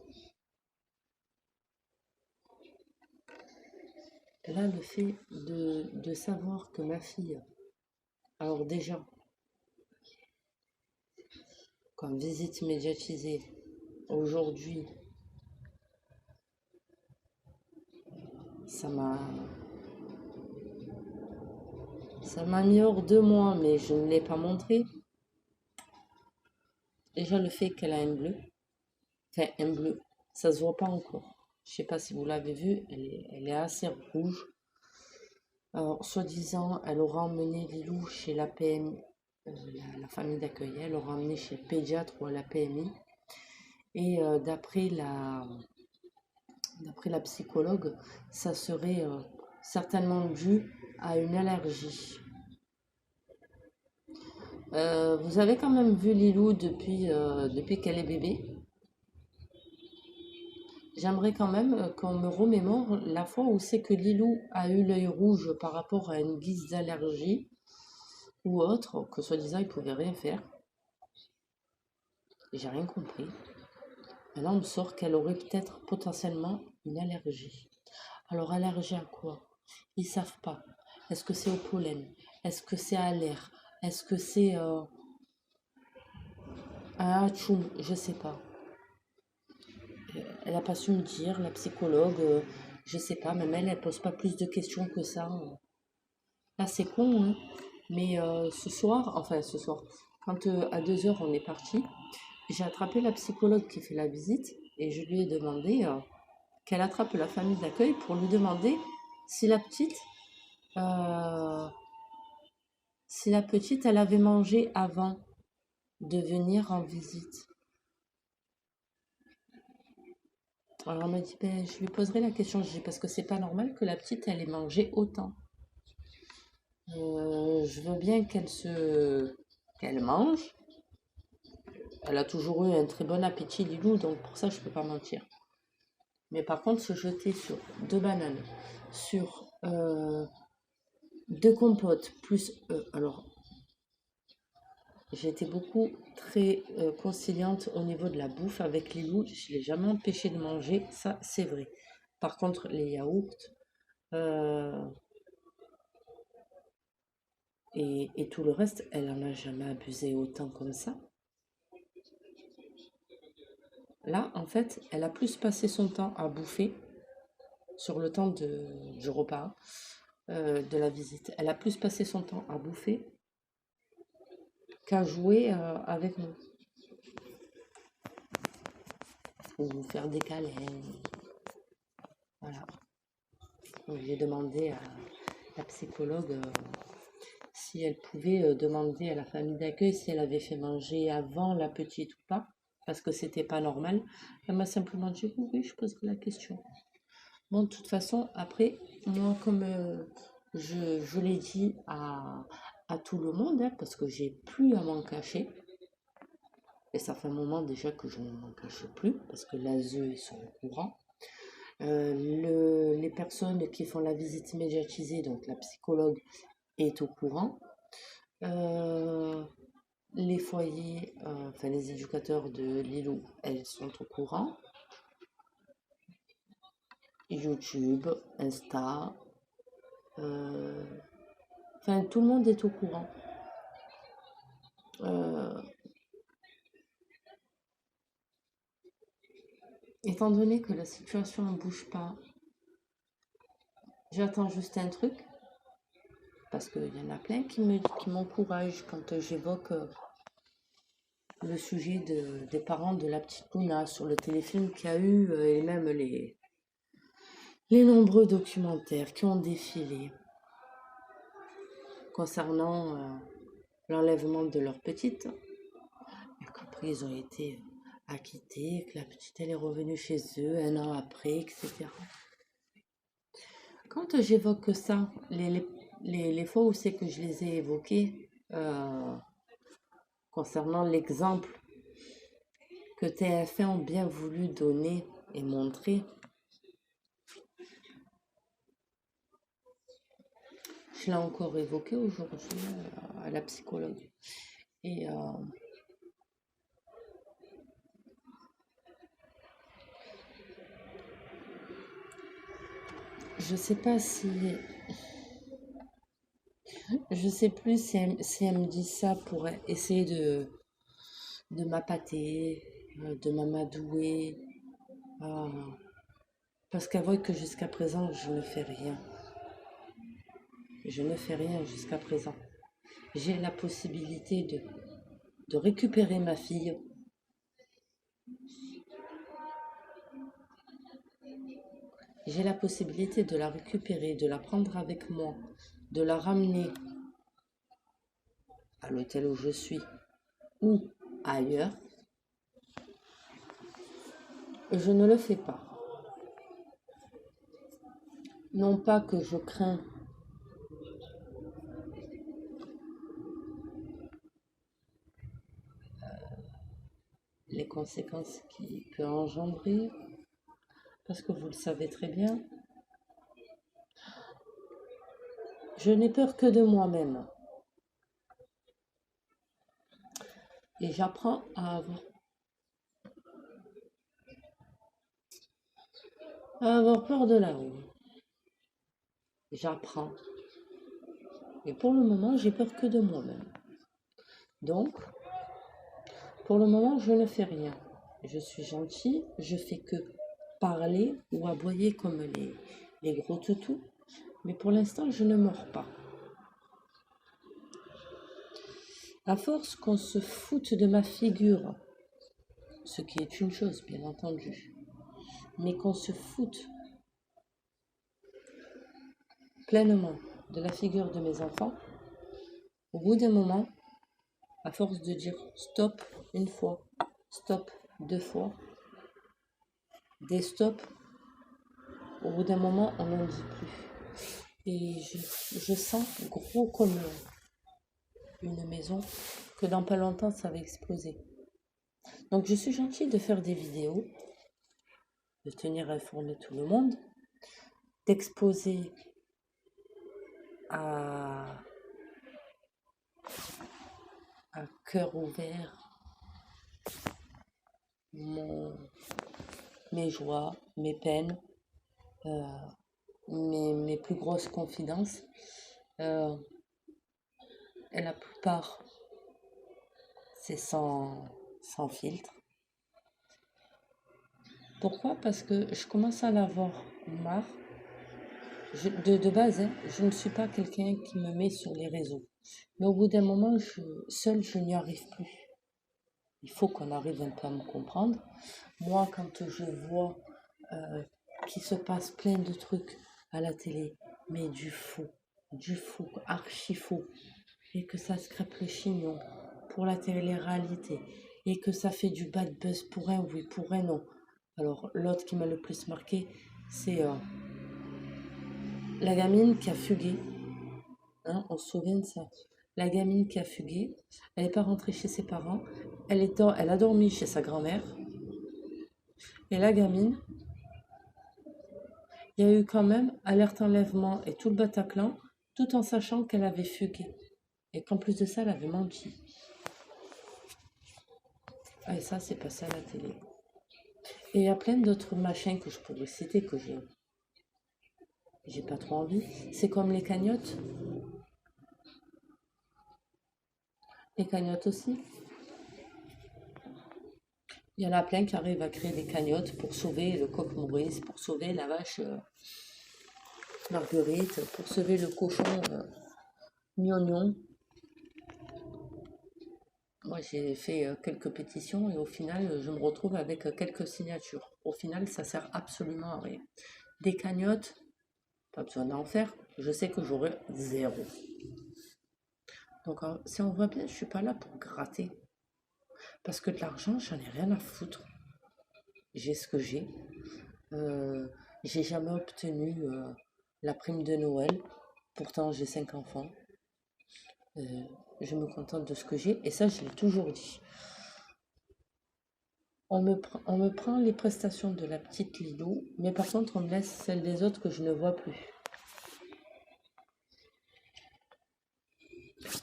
Là, le fait de savoir que ma fille, alors déjà, comme visite médiatisée, aujourd'hui, ça m'a mis hors de moi, mais je ne l'ai pas montré. Déjà, le fait qu'elle a un bleu, enfin un bleu, ça se voit pas encore. Je sais pas si vous l'avez vu, elle est assez rouge. Alors, soi-disant, elle aura emmené Lilou chez la PMI, la famille d'accueil, elle aura emmené chez le pédiatre ou à la PMI. Et d'après la psychologue, ça serait certainement dû à une allergie. Vous avez quand même vu Lilou depuis qu'elle est bébé. J'aimerais quand même qu'on me remémore la fois où c'est que Lilou a eu l'œil rouge par rapport à une guise d'allergie ou autre, que soi-disant il pouvait rien faire. J'ai rien compris. Maintenant on me sort qu'elle aurait peut-être potentiellement une allergie. Alors allergie à quoi? Ils savent pas. Est-ce que c'est au pollen? Est-ce que c'est à l'air? Est-ce que c'est un atchoum? Je sais pas. Elle n'a pas su me dire, la psychologue, je sais pas, même elle pose pas plus de questions que ça. Là, c'est con, hein. Mais ce soir, quand à 2h on est parti, j'ai attrapé la psychologue qui fait la visite et je lui ai demandé qu'elle attrape la famille d'accueil pour lui demander si la petite, elle avait mangé avant de venir en visite. Alors on m'a dit, je lui poserai la question, je dis, parce que c'est pas normal que la petite, elle ait mangé autant. Je veux bien qu'elle mange. Elle a toujours eu un très bon appétit, Lilou, donc pour ça, je peux pas mentir. Mais par contre, se jeter sur 2 bananes, sur 2 compotes, plus... alors, j'ai été très conciliante au niveau de la bouffe avec Lilou. Je ne l'ai jamais empêché de manger, ça c'est vrai. Par contre, les yaourts et tout le reste, elle en a jamais abusé autant comme ça. Là, en fait, elle a plus passé son temps à bouffer sur le temps du repas, de la visite. Elle a plus passé son temps à bouffer qu'à jouer avec nous. Ou faire des câlins. Voilà. Donc, j'ai demandé à la psychologue si elle pouvait demander à la famille d'accueil si elle avait fait manger avant la petite ou pas, parce que c'était pas normal. Elle m'a simplement dit oui, je poserai la question. Bon, de toute façon, après, moi, comme je l'ai dit à tout le monde, hein, parce que j'ai plus à m'en cacher, et ça fait un moment déjà que je ne m'en cache plus, parce que l'ASE, ils sont au courant. Les personnes qui font la visite médiatisée, donc la psychologue, est au courant. Les foyers, enfin les éducateurs de Lilou, elles sont au courant. YouTube, Insta, enfin tout le monde est au courant. Étant donné que la situation ne bouge pas, j'attends juste un truc, parce qu'il y en a plein qui m'encouragent quand j'évoque le sujet des parents de la petite Luna sur le téléfilm qu'il y a eu, et même les nombreux documentaires qui ont défilé concernant l'enlèvement de leur petite, et qu'après ils ont été acquittés, que la petite elle est revenue chez eux 1 an après, etc. Quand j'évoque ça, les fois où c'est que je les ai évoqués, concernant l'exemple que TF1 ont bien voulu donner et montrer, je l'ai encore évoqué aujourd'hui à la psychologue. Et je sais pas si... Je sais plus si elle me dit ça pour essayer de m'appâter, de m'amadouer, parce qu'elle voit que jusqu'à présent, je ne fais rien. Je ne fais rien jusqu'à présent. J'ai la possibilité de récupérer ma fille. J'ai la possibilité de la récupérer, de la prendre avec moi, de la ramener à l'hôtel où je suis ou ailleurs. Je ne le fais pas. Non pas que je crains les conséquences qu'il peut engendrer, parce que vous le savez très bien, je n'ai peur que de moi-même. Et j'apprends à avoir peur de la rue. J'apprends. Et pour le moment, j'ai peur que de moi-même. Donc, pour le moment, je ne fais rien. Je suis gentille, je fais que parler ou aboyer comme les gros toutous. Mais pour l'instant, je ne mords pas. À force qu'on se foute de ma figure, ce qui est une chose, bien entendu, mais qu'on se foute pleinement de la figure de mes enfants, au bout d'un moment, à force de dire stop 1 fois, stop 2 fois, des stops, au bout d'un moment, on n'en dit plus. Et je sens gros comme une maison, que dans pas longtemps, ça va exploser. Donc, je suis gentille de faire des vidéos. de tenir informé tout le monde, d'exposer à cœur ouvert mes joies, mes peines, mes plus grosses confidences. Et la plupart, c'est sans filtre. Pourquoi? Parce que je commence à en avoir marre. De base, hein, je ne suis pas quelqu'un qui me met sur les réseaux. Mais au bout d'un moment, seule, je n'y arrive plus. Il faut qu'on arrive un peu à me comprendre. Moi, quand je vois qu'il se passe plein de trucs à la télé, mais du faux, archi faux, et que ça scrape le chignon pour la télé-réalité, et que ça fait du bad buzz pour un oui, pour un non. Alors, l'autre qui m'a le plus marqué, c'est la gamine qui a fugué. Hein, on se souvient de ça. La gamine qui a fugué, elle n'est pas rentrée chez ses parents, elle a dormi chez sa grand-mère. Et la gamine, il y a eu quand même alerte enlèvement et tout le Bataclan, tout en sachant qu'elle avait fugué. Et qu'en plus de ça, elle avait menti. Ah, et ça, c'est passé à la télé. Et il y a plein d'autres machins que je pourrais citer que j'ai pas trop envie. C'est comme les cagnottes. Les cagnottes aussi. Il y en a plein qui arrivent à créer des cagnottes pour sauver le coq Maurice, pour sauver la vache Marguerite, pour sauver le cochon Gnognon. Moi, j'ai fait quelques pétitions et au final, je me retrouve avec quelques signatures. Au final, ça sert absolument à rien. Des cagnottes, pas besoin d'en faire. Je sais que j'aurai 0. Donc, si on voit bien, je ne suis pas là pour gratter. Parce que de l'argent, j'en ai rien à foutre. J'ai ce que j'ai. J'ai jamais obtenu la prime de Noël. Pourtant, j'ai 5 enfants. Je me contente de ce que j'ai. Et ça, je l'ai toujours dit. On me prend les prestations de la petite Lilou, mais par contre, on me laisse celles des autres que je ne vois plus.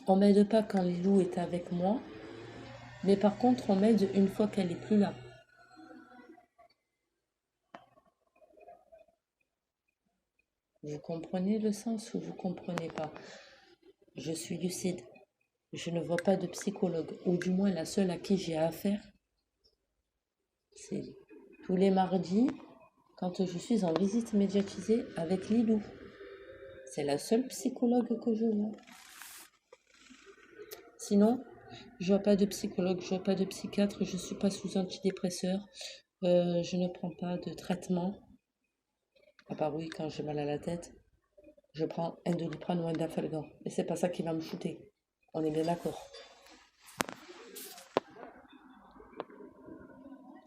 On m'aide pas quand Lilou est avec moi, mais par contre, on m'aide une fois qu'elle n'est plus là. Vous comprenez le sens ou vous comprenez pas? Je suis lucide. Je ne vois pas de psychologue, ou du moins la seule à qui j'ai affaire, c'est tous les mardis, quand je suis en visite médiatisée avec Lilou. C'est la seule psychologue que je vois. Sinon, je vois pas de psychologue, je vois pas de psychiatre, je suis pas sous antidépresseur, je ne prends pas de traitement. À part oui, quand j'ai mal à la tête, je prends un Doliprane ou un Dafalgan. Et c'est pas ça qui va me shooter. On est bien d'accord.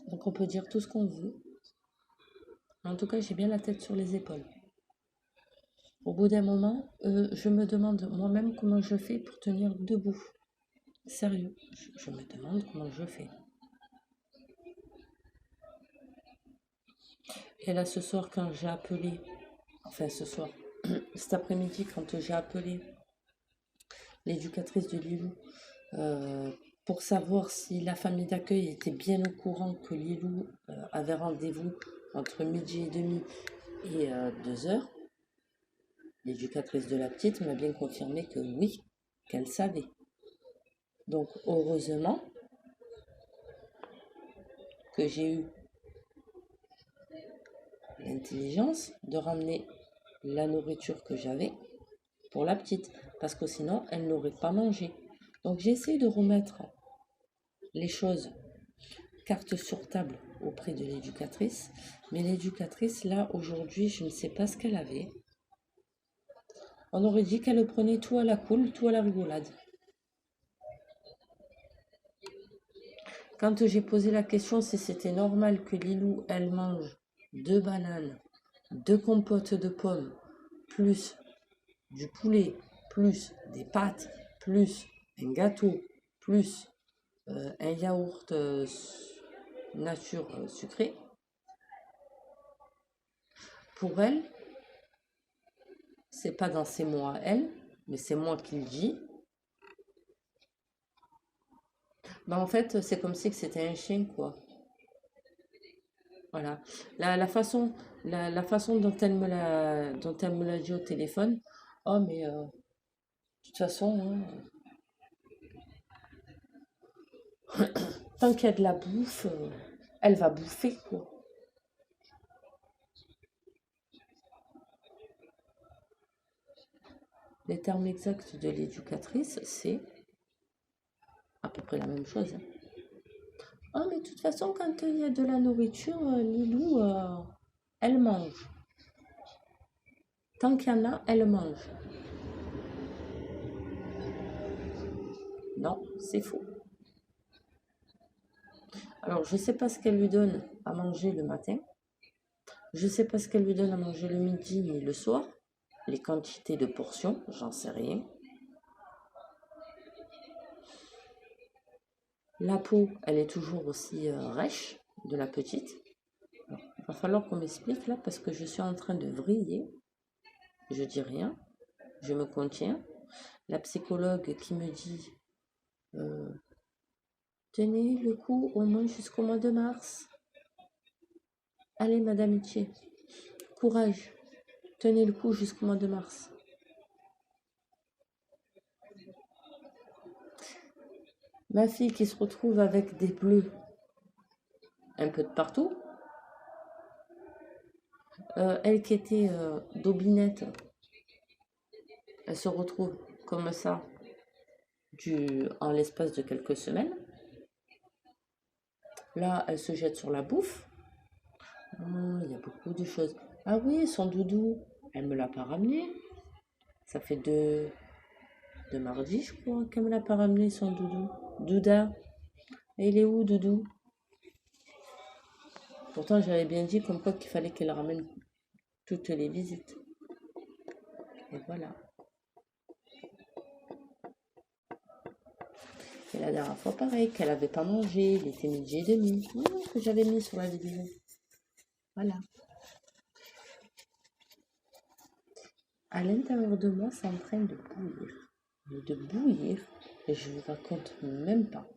Donc on peut dire tout ce qu'on veut. En tout cas, j'ai bien la tête sur les épaules. Au bout d'un moment, je me demande moi-même comment je fais pour tenir debout. Sérieux, je me demande comment je fais. Et là, ce soir, quand j'ai appelé, enfin ce soir, cet après-midi, quand j'ai appelé l'éducatrice de Lilou, pour savoir si la famille d'accueil était bien au courant que Lilou avait rendez-vous entre midi et demi et 2h, l'éducatrice de la petite m'a bien confirmé que oui, qu'elle savait. Donc heureusement que j'ai eu l'intelligence de ramener la nourriture que j'avais pour la petite, parce que sinon elle n'aurait pas mangé. Donc j'ai essayé de remettre les choses carte sur table auprès de l'éducatrice, mais l'éducatrice là aujourd'hui je ne sais pas ce qu'elle avait. On aurait dit qu'elle prenait tout à la cool, tout à la rigolade. Quand j'ai posé la question si c'était normal que Lilou elle mange 2 bananes, 2 compotes de pommes, plus du poulet, plus des pâtes, plus un gâteau, plus un yaourt nature sucré, pour elle, c'est pas dans ses mots à elle, mais c'est moi qui le dis. Ben, en fait, c'est comme si que c'était un chien, quoi. Voilà. La façon, la façon dont elle me l'a dit au téléphone, oh, mais de toute façon, tant qu'il y a de la bouffe, elle va bouffer, quoi. Les termes exacts de l'éducatrice, c'est à peu près la même chose, hein. Oh, mais de toute façon, quand il y a de la nourriture, Lilou, elle mange. Tant qu'il y en a, elle mange. Non, c'est faux. Alors, je ne sais pas ce qu'elle lui donne à manger le matin. Je ne sais pas ce qu'elle lui donne à manger le midi ni le soir. Les quantités de portions, j'en sais rien. La peau, elle est toujours aussi rêche de la petite. Alors, il va falloir qu'on m'explique là parce que je suis en train de vriller. Je dis rien, je me contiens. La psychologue qui me dit tenez le coup au moins jusqu'au mois de mars. Allez, Madame Itier, courage, tenez le coup jusqu'au mois de mars. Ma fille qui se retrouve avec des bleus un peu de partout. Elle qui était daubinette, elle se retrouve comme ça en l'espace de quelques semaines. Là, elle se jette sur la bouffe. Il y a beaucoup de choses. Ah oui, son doudou, elle me l'a pas ramené. Ça fait deux mardis, je crois, qu'elle me l'a pas ramené, son doudou. Douda, et il est où, doudou? Pourtant, j'avais bien dit comme quoi qu'il fallait qu'elle ramène toutes les visites. Et voilà. Et la dernière fois, pareil, qu'elle n'avait pas mangé, il était midi et demi. Que j'avais mis sur la vidéo. Voilà. À l'intérieur de moi, c'est en train de bouillir. Mais de bouillir, et je vous raconte même pas.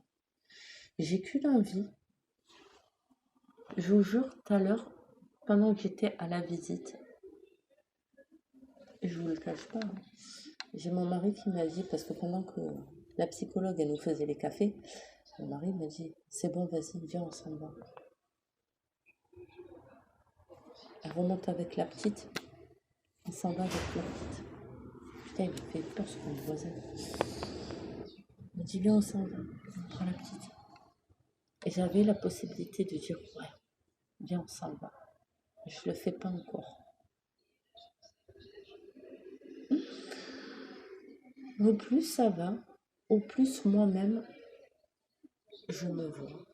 J'ai qu'une envie. Je vous jure, tout à l'heure, pendant que j'étais à la visite, je vous le cache pas, hein, j'ai mon mari qui m'a dit, parce que pendant que la psychologue, elle nous faisait les cafés, mon mari m'a dit, c'est bon, vas-y, viens, on s'en va. Elle remonte avec la petite, on s'en va avec la petite. Putain, il me fait peur sur mon voisin. Il m'a dit, viens, on s'en va, on prend la petite. Et j'avais la possibilité de dire, ouais, viens, on s'en va. Je le fais pas encore. Au plus ça va, au plus moi-même, je me vois.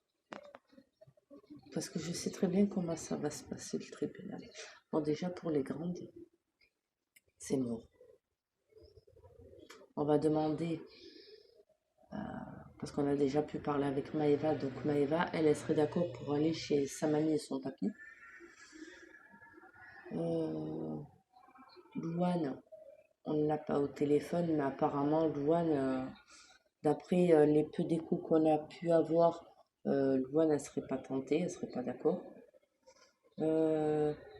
Parce que je sais très bien comment ça va se passer, le tribunal. Bon, déjà, pour les grandes, c'est mort. On va demander, parce qu'on a déjà pu parler avec Maëva, donc Maëva, elle serait d'accord pour aller chez sa mamie et son papy. Louane, on ne l'a pas au téléphone, mais apparemment, Louane, d'après les peu d'échos qu'on a pu avoir, Louane, elle serait pas tentée, elle serait pas d'accord.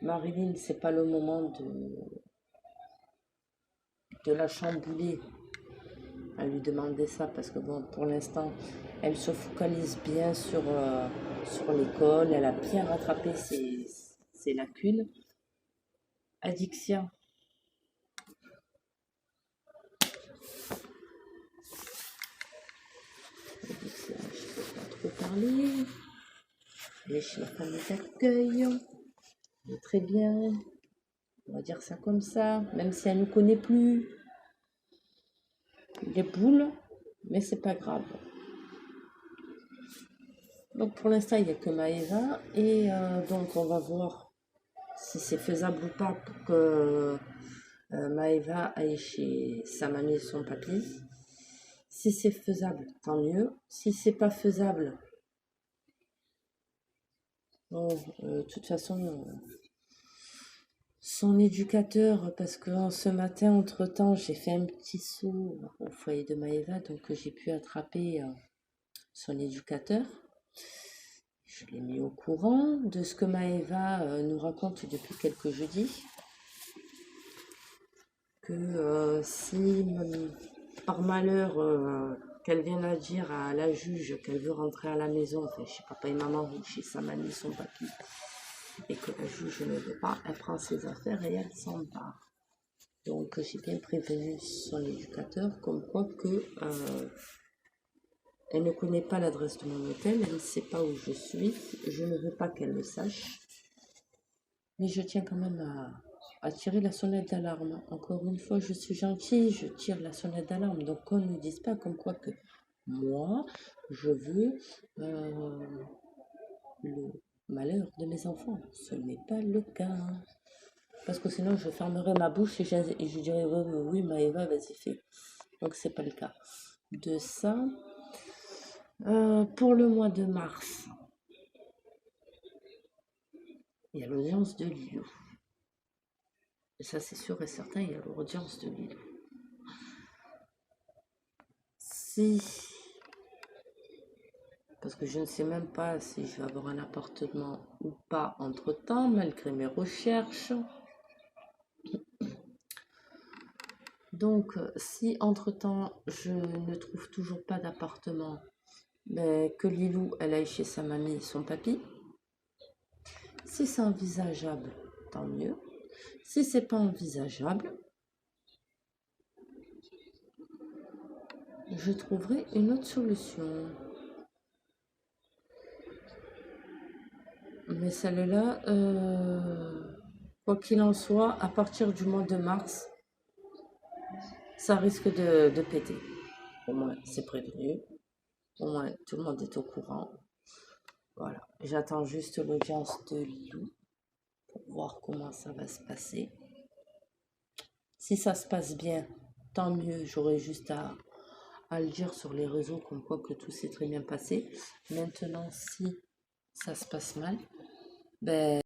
Marilyn, c'est pas le moment de la chambouler à lui demander ça, parce que bon, pour l'instant, elle se focalise bien sur l'école, elle a bien rattrapé ses lacunes. Addiction. Je ne peux pas trop parler. Elle est chez la famille d'accueil. Elle est très bien. On va dire ça comme ça, même si elle ne nous connaît plus. Les boules, mais c'est pas grave. Donc pour l'instant, il n'y a que Maëva. Et donc on va voir si c'est faisable ou pas pour que Maëva aille chez sa mamie et son papy. Si c'est faisable, tant mieux. Si c'est pas faisable, bon, de toute façon, son éducateur, parce que ce matin, entre-temps, j'ai fait un petit saut au foyer de Maëva, donc j'ai pu attraper son éducateur. Je l'ai mis au courant de ce que Maëva nous raconte depuis quelques jeudis, que si par malheur qu'elle vienne à dire à la juge qu'elle veut rentrer à la maison, enfin chez papa et maman ou chez sa mamie, son papy, et que la juge ne veut pas, elle prend ses affaires et elle s'en va. Donc j'ai bien prévenu son éducateur comme quoi que elle ne connaît pas l'adresse de mon hôtel, elle ne sait pas où je suis, je ne veux pas qu'elle le sache. Mais je tiens quand même à tirer la sonnette d'alarme. Encore une fois, je suis gentille, je tire la sonnette d'alarme. Donc qu'on ne nous dise pas comme quoi que moi, je veux le malheur de mes enfants. Ce n'est pas le cas. Parce que sinon, je fermerai ma bouche et je dirais oui, Maëva, vas-y, fais. Donc, c'est pas le cas. De ça, pour le mois de mars, il y a l'audience de Lilou. Et ça, c'est sûr et certain, il y a l'audience de Lilou. Si, parce que je ne sais même pas si je vais avoir un appartement ou pas entre-temps, malgré mes recherches. Donc, si entre-temps, je ne trouve toujours pas d'appartement, mais que Lilou, elle aille chez sa mamie et son papy, si c'est envisageable, tant mieux. Si c'est pas envisageable, je trouverai une autre solution. Mais celle-là, quoi qu'il en soit, à partir du mois de mars, ça risque de péter. Au moins, c'est prévenu. Au moins, tout le monde est au courant. Voilà. J'attends juste l'audience de Lilou pour voir comment ça va se passer. Si ça se passe bien, tant mieux. J'aurai juste à le dire sur les réseaux comme quoi que tout s'est très bien passé. Maintenant, si ça se passe mal, ben